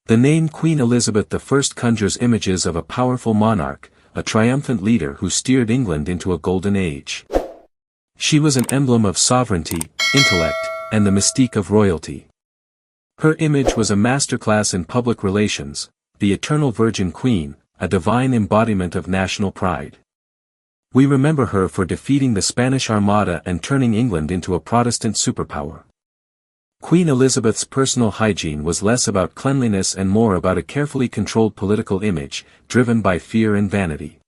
The name Queen Elizabeth I conjures images of a powerful monarch, a triumphant leader who steered England into a golden age. She was an emblem of sovereignty, intellect, and the mystique of royalty. Her image was a masterclass in public relations, the eternal Virgin Queen, a divine embodiment of national pride. We remember her for defeating the Spanish Armada and turning England into a Protestant superpower. Queen Elizabeth's personal hygiene was less about cleanliness and more about a carefully controlled political image, driven by fear and vanity.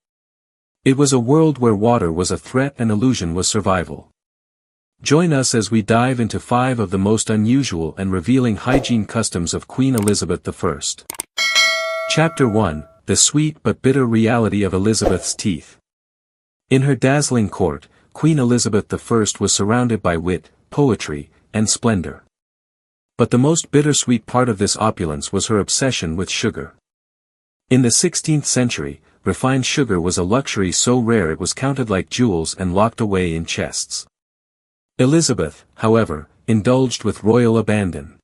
It was a world where water was a threat and illusion was survival. Join us as we dive into 5 of the most unusual and revealing hygiene customs of Queen Elizabeth I. Chapter 1: The Sweet but Bitter Reality of Elizabeth's Teeth. In her dazzling court, Queen Elizabeth I was surrounded by wit, poetry, and splendor. But the most bittersweet part of this opulence was her obsession with sugar. In the 16th century, refined sugar was a luxury so rare it was counted like jewels and locked away in chests. Elizabeth, however, indulged with royal abandon.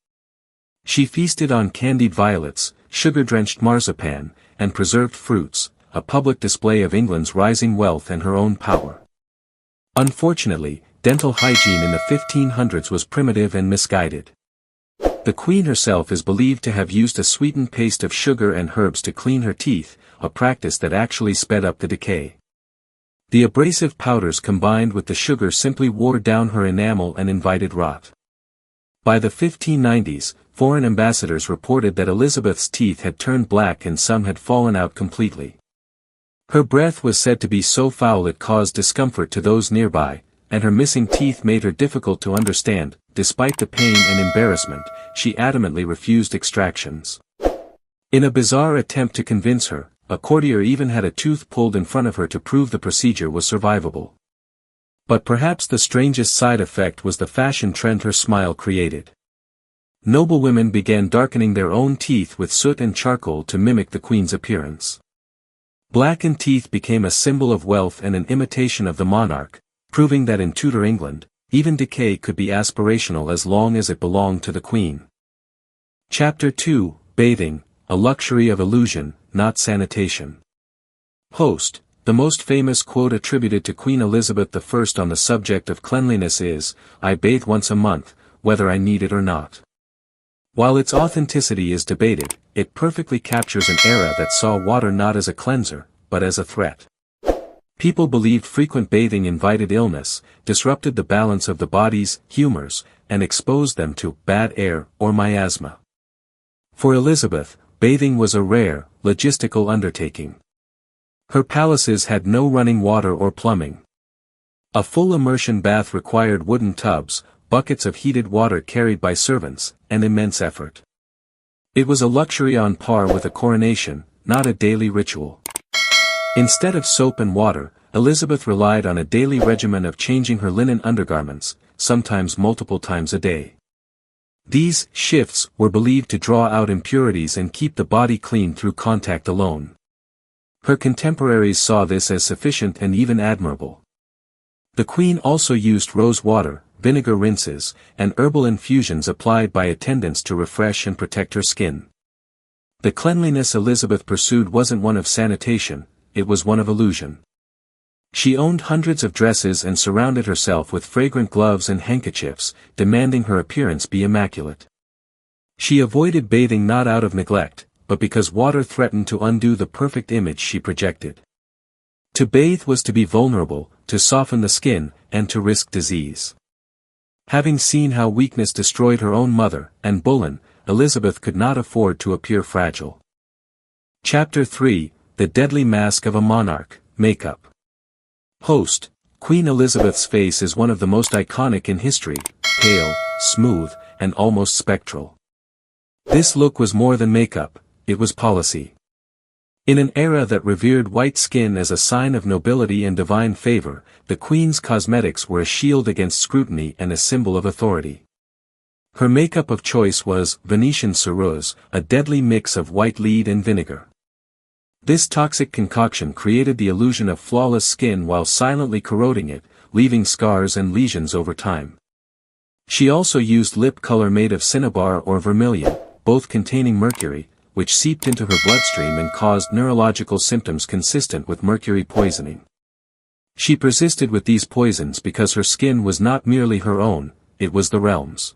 She feasted on candied violets, sugar-drenched marzipan, and preserved fruits, a public display of England's rising wealth and her own power. Unfortunately, dental hygiene in the 1500s was primitive and misguided. The Queen herself is believed to have used a sweetened paste of sugar and herbs to clean her teeth, a practice that actually sped up the decay. The abrasive powders combined with the sugar simply wore down her enamel and invited rot. By the 1590s, foreign ambassadors reported that Elizabeth's teeth had turned black and some had fallen out completely. Her breath was said to be so foul it caused discomfort to those nearby, and her missing teeth made her difficult to understand. Despite the pain and embarrassment, she adamantly refused extractions. In a bizarre attempt to convince her, a courtier even had a tooth pulled in front of her to prove the procedure was survivable. But perhaps the strangest side effect was the fashion trend her smile created. Noblewomen began darkening their own teeth with soot and charcoal to mimic the Queen's appearance. Blackened teeth became a symbol of wealth and an imitation of the monarch, proving that in Tudor England, even decay could be aspirational as long as it belonged to the Queen. Chapter 2: Bathing, a luxury of illusion, not sanitation. Host: The most famous quote attributed to Queen Elizabeth I on the subject of cleanliness is, "I bathe once a month, whether I need it or not." While its authenticity is debated, it perfectly captures an era that saw water not as a cleanser, but as a threat. People believed frequent bathing invited illness, disrupted the balance of the body's humors, and exposed them to bad air or miasma. For Elizabeth, bathing was a rare, logistical undertaking. Her palaces had no running water or plumbing. A full immersion bath required wooden tubs, buckets of heated water carried by servants, and immense effort. It was a luxury on par with a coronation, not a daily ritual. Instead of soap and water, Elizabeth relied on a daily regimen of changing her linen undergarments, sometimes multiple times a day. These shifts were believed to draw out impurities and keep the body clean through contact alone. Her contemporaries saw this as sufficient and even admirable. The Queen also used rose water, vinegar rinses, and herbal infusions applied by attendants to refresh and protect her skin. The cleanliness Elizabeth pursued wasn't one of sanitation, it was one of illusion. She owned hundreds of dresses and surrounded herself with fragrant gloves and handkerchiefs, demanding her appearance be immaculate. She avoided bathing not out of neglect, but because water threatened to undo the perfect image she projected. To bathe was to be vulnerable, to soften the skin, and to risk disease. Having seen how weakness destroyed her own mother, and Bullen, Elizabeth could not afford to appear fragile. Chapter 3: The Deadly Mask of a Monarch, Makeup. Host: Queen Elizabeth's face is one of the most iconic in history, pale, smooth, and almost spectral. This look was more than makeup, it was policy. In an era that revered white skin as a sign of nobility and divine favor, the Queen's cosmetics were a shield against scrutiny and a symbol of authority. Her makeup of choice was Venetian ceruse, a deadly mix of white lead and vinegar. This toxic concoction created the illusion of flawless skin while silently corroding it, leaving scars and lesions over time. She also used lip color made of cinnabar or vermilion, both containing mercury, which seeped into her bloodstream and caused neurological symptoms consistent with mercury poisoning. She persisted with these poisons because her skin was not merely her own, it was the realm's.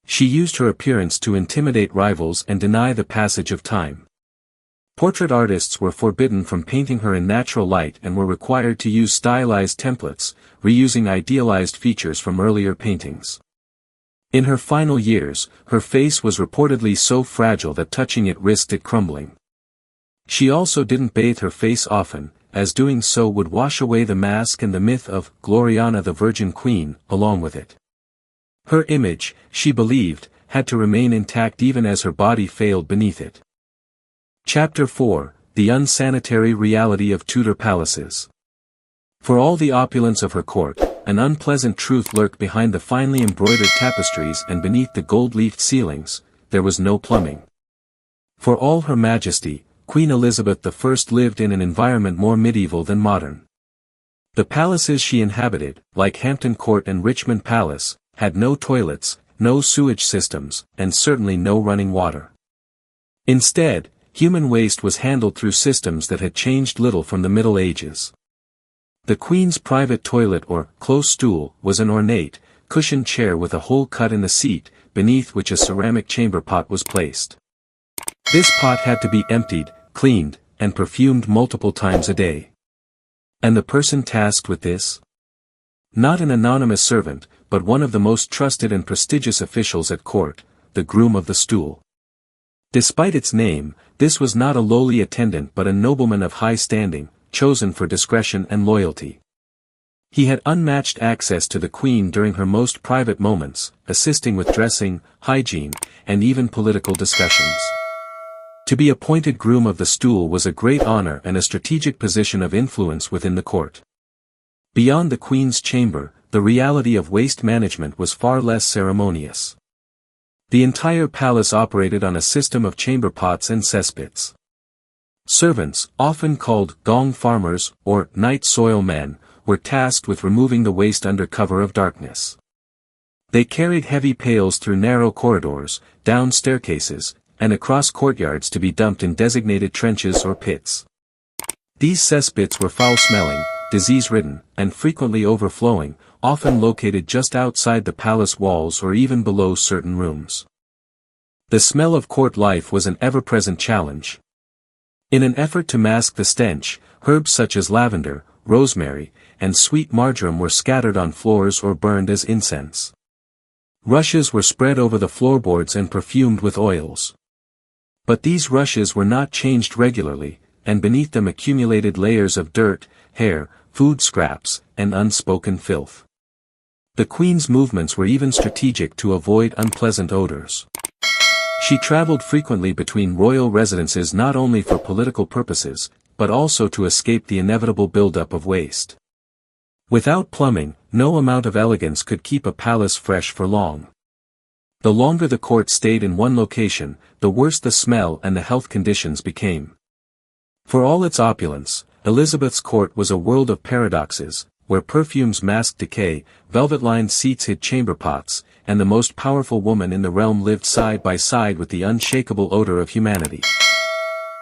She used her appearance to intimidate rivals and deny the passage of time. Portrait artists were forbidden from painting her in natural light and were required to use stylized templates, reusing idealized features from earlier paintings. In her final years, her face was reportedly so fragile that touching it risked it crumbling. She also didn't bathe her face often, as doing so would wash away the mask and the myth of Gloriana the Virgin Queen, along with it. Her image, she believed, had to remain intact even as her body failed beneath it. Chapter 4: The Unsanitary Reality of Tudor Palaces. For all the opulence of her court, an unpleasant truth lurked behind the finely embroidered tapestries and beneath the gold-leafed ceilings, there was no plumbing. For all her majesty, Queen Elizabeth I lived in an environment more medieval than modern. The palaces she inhabited, like Hampton Court and Richmond Palace, had no toilets, no sewage systems, and certainly no running water. Instead, human waste was handled through systems that had changed little from the Middle Ages. The Queen's private toilet or close stool was an ornate, cushioned chair with a hole cut in the seat, beneath which a ceramic chamber pot was placed. This pot had to be emptied, cleaned, and perfumed multiple times a day. And the person tasked with this? Not an anonymous servant, but one of the most trusted and prestigious officials at court, the groom of the stool. Despite its name, this was not a lowly attendant but a nobleman of high standing, chosen for discretion and loyalty. He had unmatched access to the Queen during her most private moments, assisting with dressing, hygiene, and even political discussions. To be appointed groom of the stool was a great honor and a strategic position of influence within the court. Beyond the Queen's chamber, the reality of waste management was far less ceremonious. The entire palace operated on a system of chamber pots and cesspits. Servants, often called gong farmers or night soil men, were tasked with removing the waste under cover of darkness. They carried heavy pails through narrow corridors, down staircases, and across courtyards to be dumped in designated trenches or pits. These cesspits were foul-smelling, disease-ridden, and frequently overflowing, often located just outside the palace walls or even below certain rooms. The smell of court life was an ever-present challenge. In an effort to mask the stench, herbs such as lavender, rosemary, and sweet marjoram were scattered on floors or burned as incense. Rushes were spread over the floorboards and perfumed with oils. But these rushes were not changed regularly, and beneath them accumulated layers of dirt, hair, food scraps, and unspoken filth. The Queen's movements were even strategic to avoid unpleasant odors. She traveled frequently between royal residences not only for political purposes, but also to escape the inevitable buildup of waste. Without plumbing, no amount of elegance could keep a palace fresh for long. The longer the court stayed in one location, the worse the smell and the health conditions became. For all its opulence, Elizabeth's court was a world of paradoxes, where perfumes masked decay, velvet-lined seats hid chamber pots, and the most powerful woman in the realm lived side by side with the unshakable odor of humanity.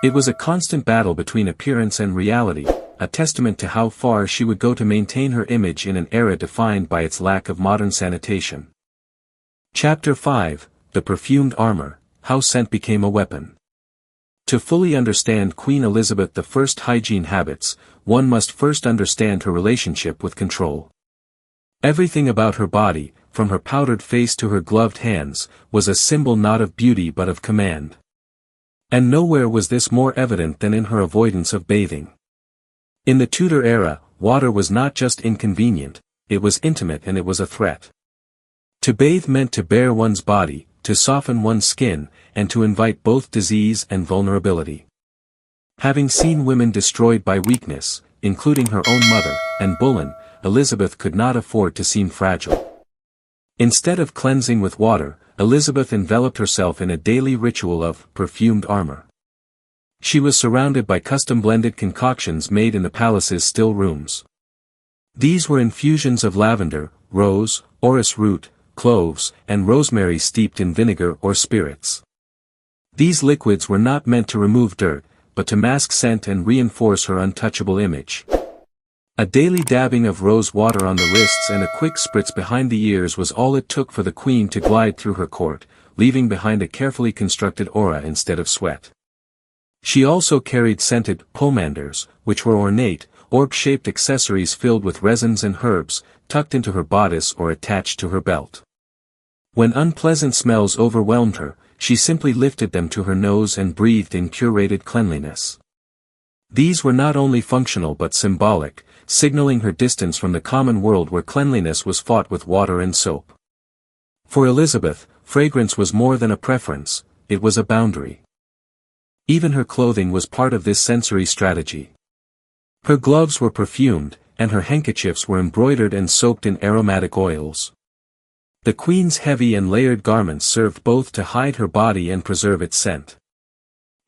It was a constant battle between appearance and reality, a testament to how far she would go to maintain her image in an era defined by its lack of modern sanitation. Chapter 5: The Perfumed Armor, How Scent Became a Weapon. To fully understand Queen Elizabeth I's hygiene habits, one must first understand her relationship with control. Everything about her body, from her powdered face to her gloved hands, was a symbol not of beauty but of command. And nowhere was this more evident than in her avoidance of bathing. In the Tudor era, water was not just inconvenient, it was intimate and it was a threat. To bathe meant to bare one's body, to soften one's skin, and to invite both disease and vulnerability. Having seen women destroyed by weakness, including her own mother, and Bullen, Elizabeth could not afford to seem fragile. Instead of cleansing with water, Elizabeth enveloped herself in a daily ritual of perfumed armor. She was surrounded by custom-blended concoctions made in the palace's still rooms. These were infusions of lavender, rose, orris root, cloves, and rosemary steeped in vinegar or spirits. These liquids were not meant to remove dirt, but to mask scent and reinforce her untouchable image. A daily dabbing of rose water on the wrists and a quick spritz behind the ears was all it took for the queen to glide through her court, leaving behind a carefully constructed aura instead of sweat. She also carried scented pomanders, which were ornate, orb-shaped accessories filled with resins and herbs, tucked into her bodice or attached to her belt. When unpleasant smells overwhelmed her, she simply lifted them to her nose and breathed in curated cleanliness. These were not only functional but symbolic, signaling her distance from the common world where cleanliness was fought with water and soap. For Elizabeth, fragrance was more than a preference, it was a boundary. Even her clothing was part of this sensory strategy. Her gloves were perfumed, and her handkerchiefs were embroidered and soaked in aromatic oils. The queen's heavy and layered garments served both to hide her body and preserve its scent.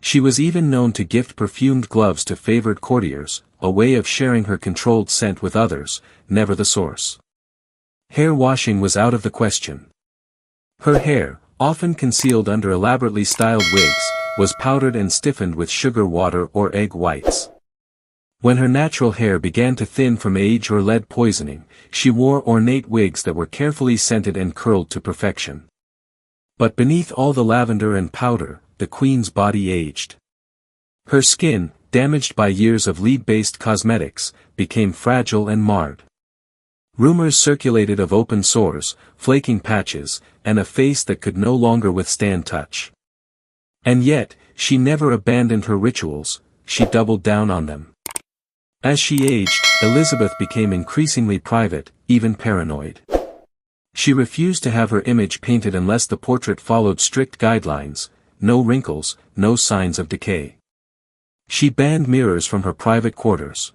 She was even known to gift perfumed gloves to favored courtiers, a way of sharing her controlled scent with others, never the source. Hair washing was out of the question. Her hair, often concealed under elaborately styled wigs, was powdered and stiffened with sugar water or egg whites. When her natural hair began to thin from age or lead poisoning, she wore ornate wigs that were carefully scented and curled to perfection. But beneath all the lavender and powder, the queen's body aged. Her skin, damaged by years of lead-based cosmetics, became fragile and marred. Rumors circulated of open sores, flaking patches, and a face that could no longer withstand touch. And yet, she never abandoned her rituals, she doubled down on them. As she aged, Elizabeth became increasingly private, even paranoid. She refused to have her image painted unless the portrait followed strict guidelines, no wrinkles, no signs of decay. She banned mirrors from her private quarters.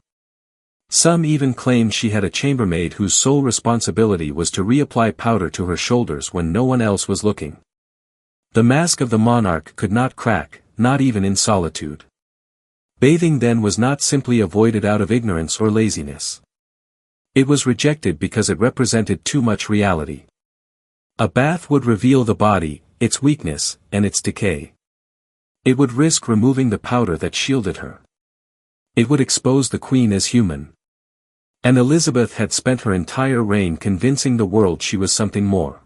Some even claimed she had a chambermaid whose sole responsibility was to reapply powder to her shoulders when no one else was looking. The mask of the monarch could not crack, not even in solitude. Bathing then was not simply avoided out of ignorance or laziness. It was rejected because it represented too much reality. A bath would reveal the body, its weakness, and its decay. It would risk removing the powder that shielded her. It would expose the queen as human. And Elizabeth had spent her entire reign convincing the world she was something more.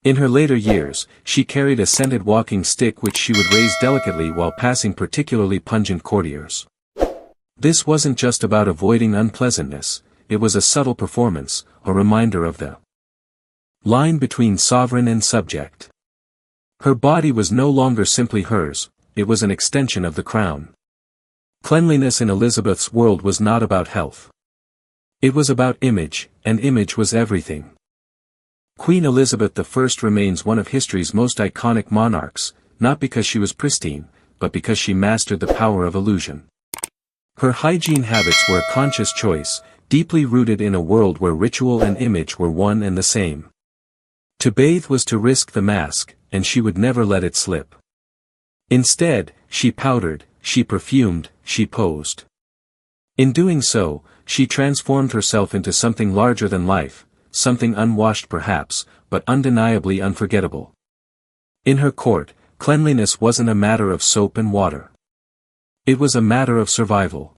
In her later years, she carried a scented walking stick which she would raise delicately while passing particularly pungent courtiers. This wasn't just about avoiding unpleasantness, it was a subtle performance, a reminder of the line between sovereign and subject. Her body was no longer simply hers, it was an extension of the crown. Cleanliness in Elizabeth's world was not about health. It was about image, and image was everything. Queen Elizabeth I remains one of history's most iconic monarchs, not because she was pristine, but because she mastered the power of illusion. Her hygiene habits were a conscious choice, deeply rooted in a world where ritual and image were one and the same. To bathe was to risk the mask, and she would never let it slip. Instead, she powdered, she perfumed, she posed. In doing so, she transformed herself into something larger than life, something unwashed perhaps, but undeniably unforgettable. In her court, cleanliness wasn't a matter of soap and water. It was a matter of survival.